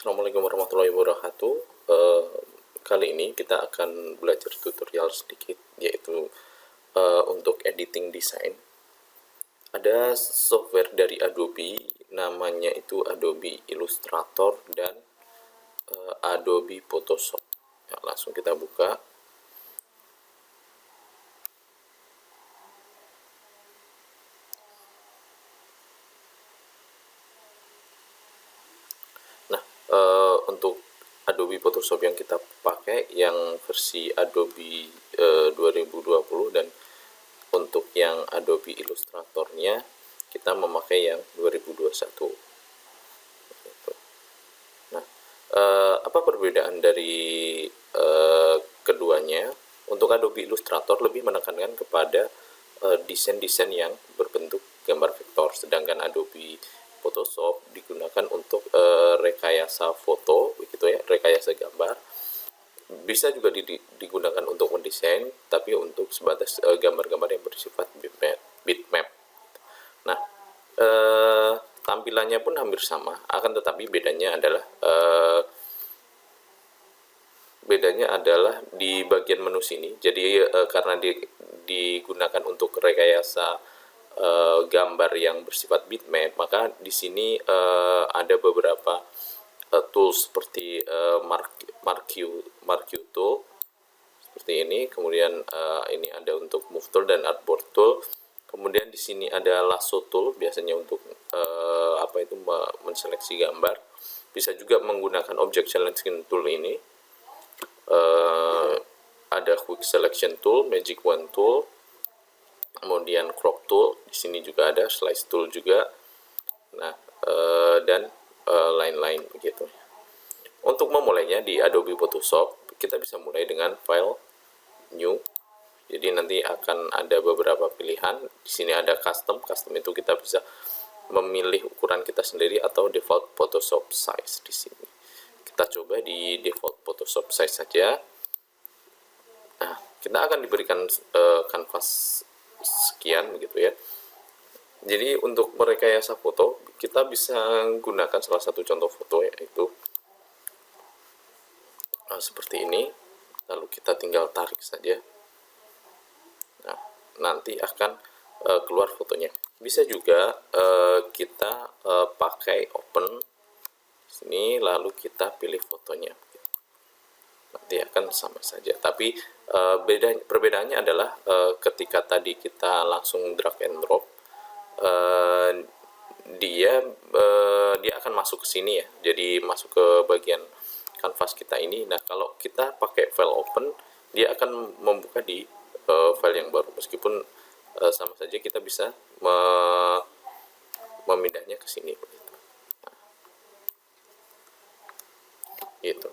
Assalamualaikum warahmatullahi wabarakatuh. Kali ini kita akan belajar tutorial sedikit, yaitu untuk editing desain. Ada software dari Adobe, namanya itu Adobe Illustrator dan Adobe Photoshop. Ya, langsung kita buka. Nah, untuk Adobe Photoshop yang kita pakai yang versi Adobe 2020, dan untuk yang Adobe Illustratornya kita memakai yang 2021. Nah, apa perbedaan dari keduanya? Untuk Adobe Illustrator lebih menekankan kepada desain-desain yang berbentuk gambar vektor, sedangkan Adobe Photoshop digunakan untuk rekayasa foto, begitu ya, rekayasa gambar. Bisa juga digunakan untuk mendesain, tapi untuk sebatas gambar-gambar yang bersifat bitmap. Nah, tampilannya pun hampir sama, akan tetapi bedanya adalah di bagian menu sini. Jadi karena digunakan untuk rekayasa gambar yang bersifat bitmap, maka di sini ada beberapa tools seperti Marquee tool seperti ini. Kemudian ini ada untuk move tool dan artboard tool. Kemudian di sini ada lasso tool, biasanya untuk menseleksi gambar. Bisa juga menggunakan object selection tool ini. Ada quick selection tool, magic wand tool, kemudian crop tool. Di sini juga ada slice tool juga. Nah, dan lain-lain begitu. Untuk memulainya di Adobe Photoshop, kita bisa mulai dengan file new. Jadi nanti akan ada beberapa pilihan. Di sini ada custom. Custom itu kita bisa memilih ukuran kita sendiri atau default Photoshop size di sini. Kita coba di default Photoshop size saja. Nah, kita akan diberikan kanvas sekian begitu ya. Jadi untuk merekayasa foto, kita bisa gunakan salah satu contoh foto, yaitu seperti ini. Lalu kita tinggal tarik saja. Nah, nanti akan keluar fotonya. Bisa juga kita pakai open sini, lalu kita pilih fotonya. Nanti akan sama saja. Tapi perbedaannya adalah ketika tadi kita langsung drag and drop, dia akan masuk ke sini ya. Jadi masuk ke bagian kanvas kita ini. Nah, kalau kita pakai file open, dia akan membuka di file yang baru, meskipun sama saja kita bisa memindahnya ke sini begitu. Gitu.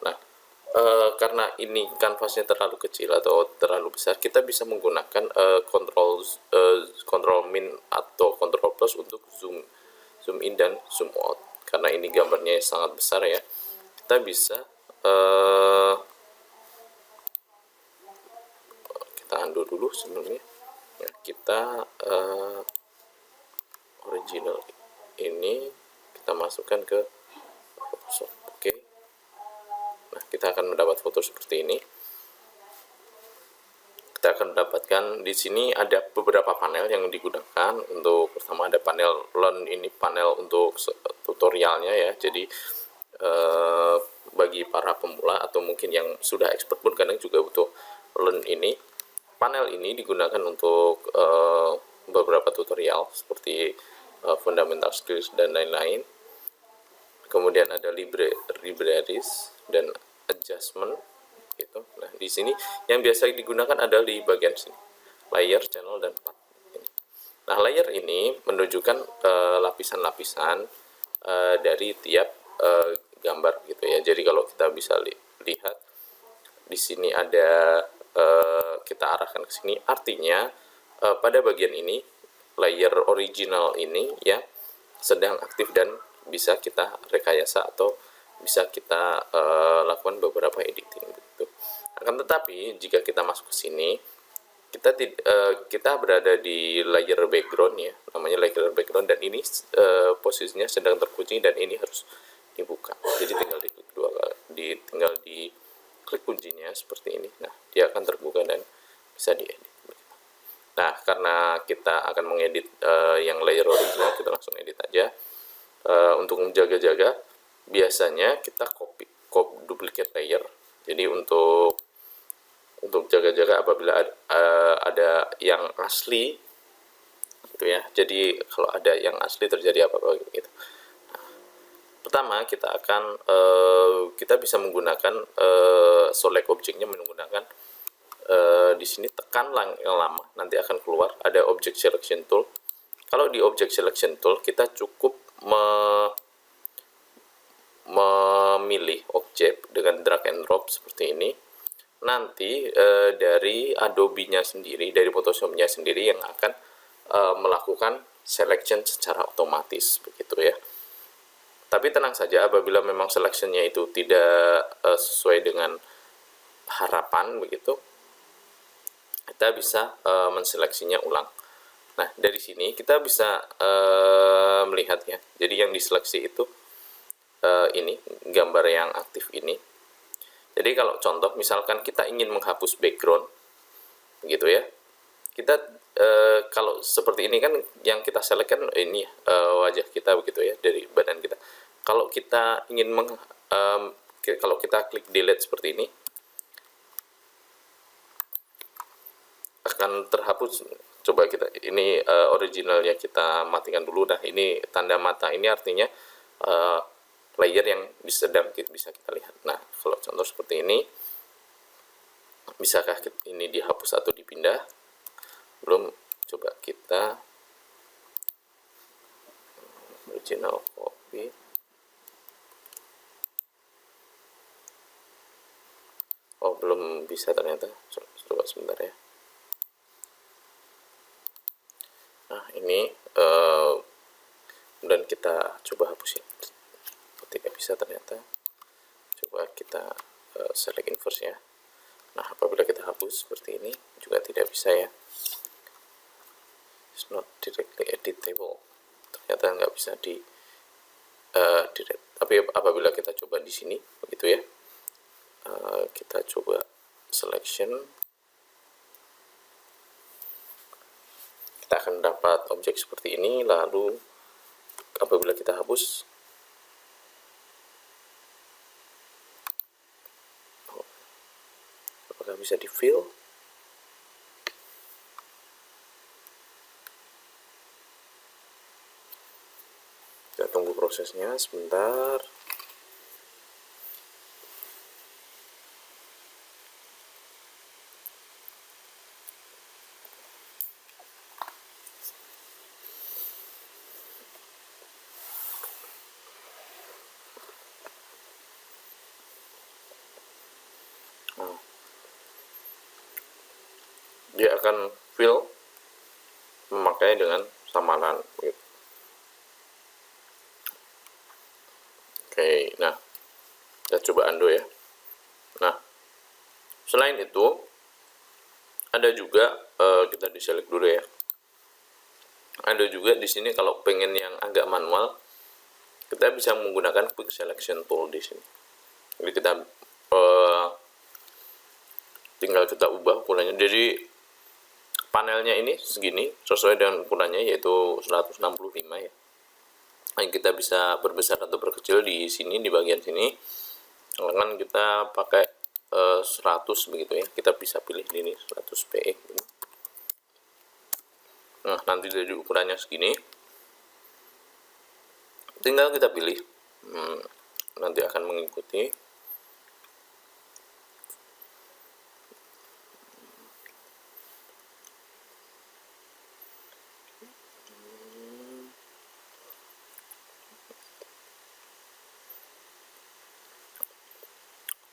Nah, karena ini kanvasnya terlalu kecil atau terlalu besar, kita bisa menggunakan control min atau control plus untuk zoom in dan zoom out. Karena ini gambarnya sangat besar ya, kita bisa kita undo dulu sebelumnya. Nah, kita original ini kita masukkan ke Photoshop. Oke. Nah, kita akan mendapat foto seperti ini. Kita akan mendapatkan di sini ada beberapa panel yang digunakan. Untuk pertama ada panel learn, ini panel untuk tutorialnya ya. Jadi bagi para pemula atau mungkin yang sudah expert pun kadang juga butuh learn ini. Panel ini digunakan untuk beberapa tutorial seperti fundamental skills dan lain-lain. Kemudian ada libraries dan adjustment gitu. Nah, di sini yang biasa digunakan adalah di bagian sini, layer, channel, dan path ini. Nah, layer ini menunjukkan lapisan-lapisan dari tiap gambar gitu ya. Jadi kalau kita bisa lihat di sini ada kita arahkan ke sini, artinya pada bagian ini layer original ini ya sedang aktif dan bisa kita rekayasa atau bisa kita lakukan beberapa editing gitu. Akan tetapi jika kita masuk ke sini, kita berada di layer background ya, namanya layer background, dan ini posisinya sedang terkunci dan ini harus dibuka. Jadi tinggal diklik dua kali, tinggal di klik kuncinya seperti ini. Nah, dia akan terbuka dan bisa diedit. Nah, karena kita akan mengedit yang layer original, kita langsung edit aja. Untuk menjaga-jaga, biasanya kita copy duplicate layer. Jadi untuk jaga-jaga apabila ada yang asli gitu ya. Jadi kalau ada yang asli terjadi apa-apa gitu. Pertama kita akan kita bisa menggunakan select objeknya menggunakan di sini tekan yang lama, nanti akan keluar ada object selection tool. Kalau di object selection tool kita cukup memilih objek dengan drag and drop seperti ini. Nanti dari Adobe-nya sendiri, dari Photoshop-nya sendiri yang akan melakukan selection secara otomatis begitu ya. Tapi tenang saja, apabila memang selection-nya itu tidak sesuai dengan harapan begitu, kita bisa menseleksinya ulang. Nah, dari sini kita bisa melihat ya. Jadi yang diseleksi itu ini gambar yang aktif ini. Jadi kalau contoh misalkan kita ingin menghapus background gitu ya. Kita kalau seperti ini kan yang kita select kan ini wajah kita begitu ya, dari badan kita. Kalau kita ingin kalau kita klik delete seperti ini, akan terhapus. Coba kita ini originalnya kita matikan dulu. Nah, ini tanda mata ini artinya layer yang sedang bisa kita lihat. Nah, kalau contoh seperti ini, bisakah ini dihapus atau dipindah? Belum. Coba kita original copy. Oh, belum bisa ternyata. Coba sebentar ya. Nah, ini dan kita coba hapus ya. Tidak bisa ternyata. Coba kita select inverse ya. Nah, apabila kita hapus seperti ini juga tidak bisa ya. It's not directly editable. Ternyata nggak bisa di direct. Tapi apabila kita coba di sini begitu ya. Kita coba selection. Kita akan dapat objek seperti ini, lalu apabila kita hapus, apakah bisa di fill? Kita tunggu prosesnya sebentar. Dia akan fill memakai dengan samaran gitu. Oke, nah kita coba undo ya. Nah, selain itu ada juga kita diselect dulu ya. Ada juga di sini kalau pengen yang agak manual, kita bisa menggunakan quick selection tool di sini. Jadi kita tinggal kita ubah ukurannya. Jadi panelnya ini segini sesuai dengan ukurannya, yaitu 165 ya. Nah, kita bisa berbesar atau berkecil di sini, di bagian sini. Kan kita pakai 100 begitu ya. Kita bisa pilih ini 100 PX. Nah, nanti dari ukurannya segini. Tinggal kita pilih. Nanti akan mengikuti.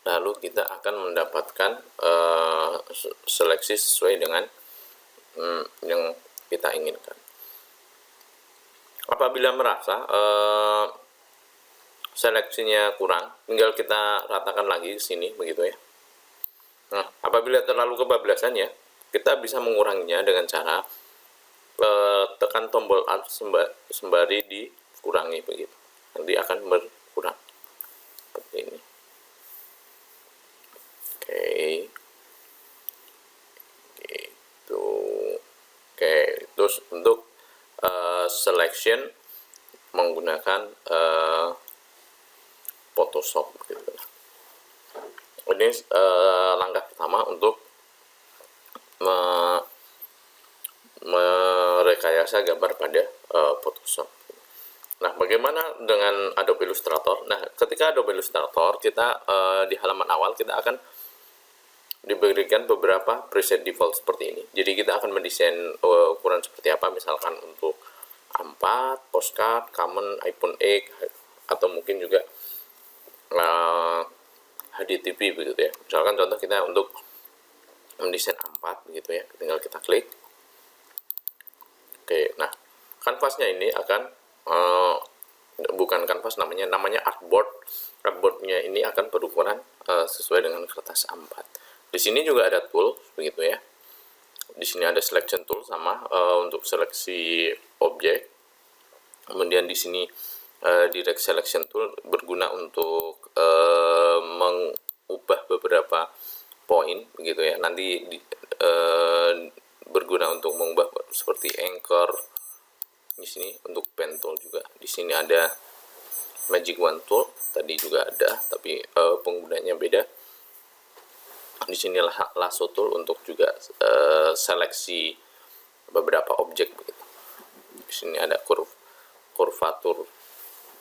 Lalu kita akan mendapatkan seleksi sesuai dengan yang kita inginkan. Apabila merasa seleksinya kurang, tinggal kita ratakan lagi ke sini begitu ya. Nah, apabila terlalu kebablasan ya, kita bisa menguranginya dengan cara tekan tombol Alt sembari dikurangi begitu. Nanti akan berkurang. selection menggunakan Photoshop gitu. Ini langkah pertama untuk merekayasa gambar pada Photoshop. Nah, bagaimana dengan Adobe Illustrator? Nah, ketika Adobe Illustrator, kita di halaman awal kita akan diberikan beberapa preset default seperti ini. Jadi kita akan mendesain ukuran seperti apa, misalkan untuk A4, postcard, common, iPhone X, atau mungkin juga HDTV begitu ya. Misalkan contoh kita untuk mendesain A4 begitu ya, tinggal kita klik. Oke, nah kanvasnya ini akan bukan kanvas, namanya artboard. Artboardnya ini akan berukuran sesuai dengan kertas A4. Di sini juga ada tool begitu ya. Di sini ada selection tool sama untuk seleksi objek. Kemudian di sini direct selection tool berguna untuk mengubah beberapa poin begitu ya. Nanti berguna untuk mengubah seperti anchor. Di sini untuk pen tool juga. Di sini ada magic wand tool, tadi juga ada, tapi penggunanya beda. Di sini lasso tool untuk juga seleksi beberapa objek begitu. Di sini ada curvature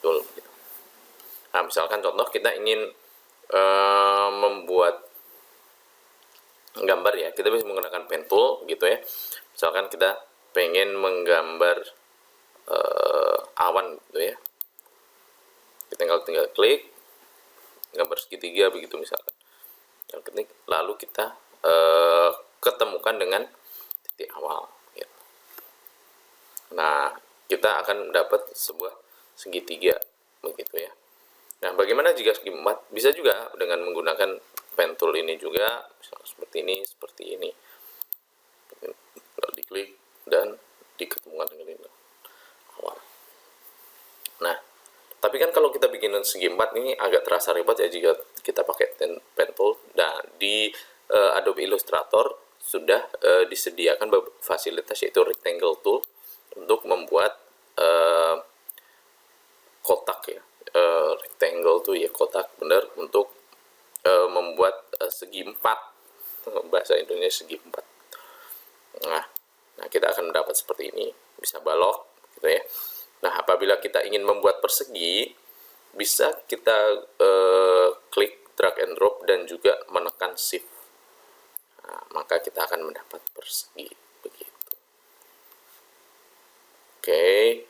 tool begitu. Nah, misalkan contoh kita ingin membuat gambar ya, kita bisa menggunakan pen tool gitu ya. Misalkan kita pengen menggambar awan gitu ya, kita tinggal klik gambar segitiga begitu misalkan, lalu kita ketemukan dengan titik awal gitu. Nah, kita akan dapat sebuah segitiga begitu ya. Nah, bagaimana jika segi 4? Bisa juga dengan menggunakan pen tool ini juga, misalnya seperti ini. Lalu diklik dan diketemukan dengan ini awal. Nah, tapi kan kalau kita bikin segi 4 ini agak terasa ribet ya jika kita pakai pen tool. Nah, di Adobe Illustrator sudah disediakan fasilitas yaitu rectangle tool untuk membuat kotak ya. Rectangle tuh ya kotak, benar, untuk membuat segi 4, bahasa Indonesia segi 4. Nah, kita akan mendapat seperti ini, bisa balok gitu ya. Nah, apabila kita ingin membuat persegi, bisa kita klik drag and drop dan juga menekan shift. Nah, maka kita akan mendapat persegi begitu. Oke,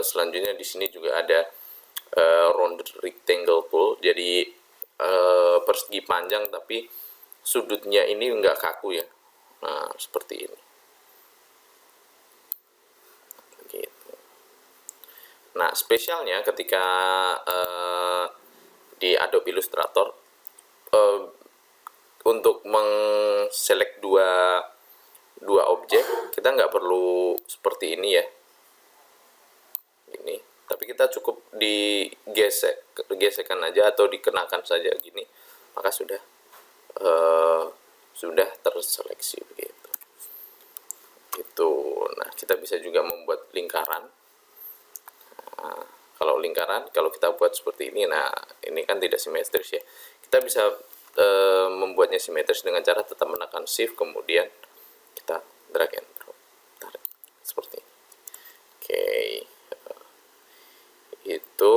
selanjutnya di sini juga ada rounded rectangle tool. Jadi persegi panjang tapi sudutnya ini enggak kaku ya. Nah, seperti ini. Begitu. Nah, spesialnya ketika di Adobe Illustrator untuk mengselect dua objek, kita nggak perlu seperti ini ya. Ini, tapi kita cukup digesekkan aja atau dikenakan saja gini, maka sudah terseleksi begitu. Gitu. Nah, kita bisa juga membuat lingkaran. Nah, kalau lingkaran, kalau kita buat seperti ini, nah ini kan tidak simetris ya. Kita bisa membuatnya simetris dengan cara tetap menekan shift, kemudian kita drag and drop, tarik seperti ini. Oke. Itu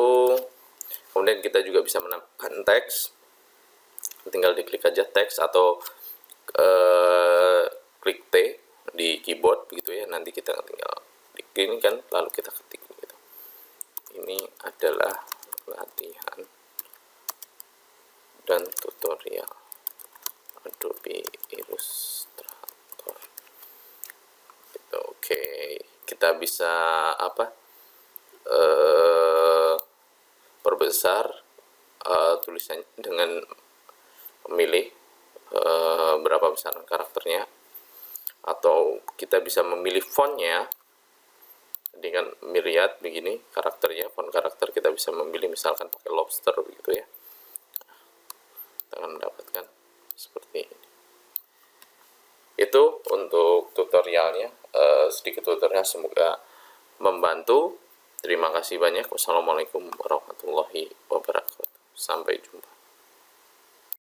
kemudian kita juga bisa menambahkan teks, tinggal diklik aja teks atau klik T di keyboard begitu ya, nanti kita tinggal diklik kan, lalu kita ketik gitu. Ini adalah latihan dan tutorial Adobe Illustrator gitu. Oke, kita bisa perbesar tulisan dengan memilih berapa besar karakternya, atau kita bisa memilih fontnya dengan myriad begini karakternya. Font karakter kita bisa memilih, misalkan pakai lobster begitu ya, kita akan mendapatkan seperti ini. Itu untuk tutorialnya, sedikit tutorial, semoga membantu. Terima kasih banyak. Wassalamualaikum warahmatullahi wabarakatuh. Sampai jumpa.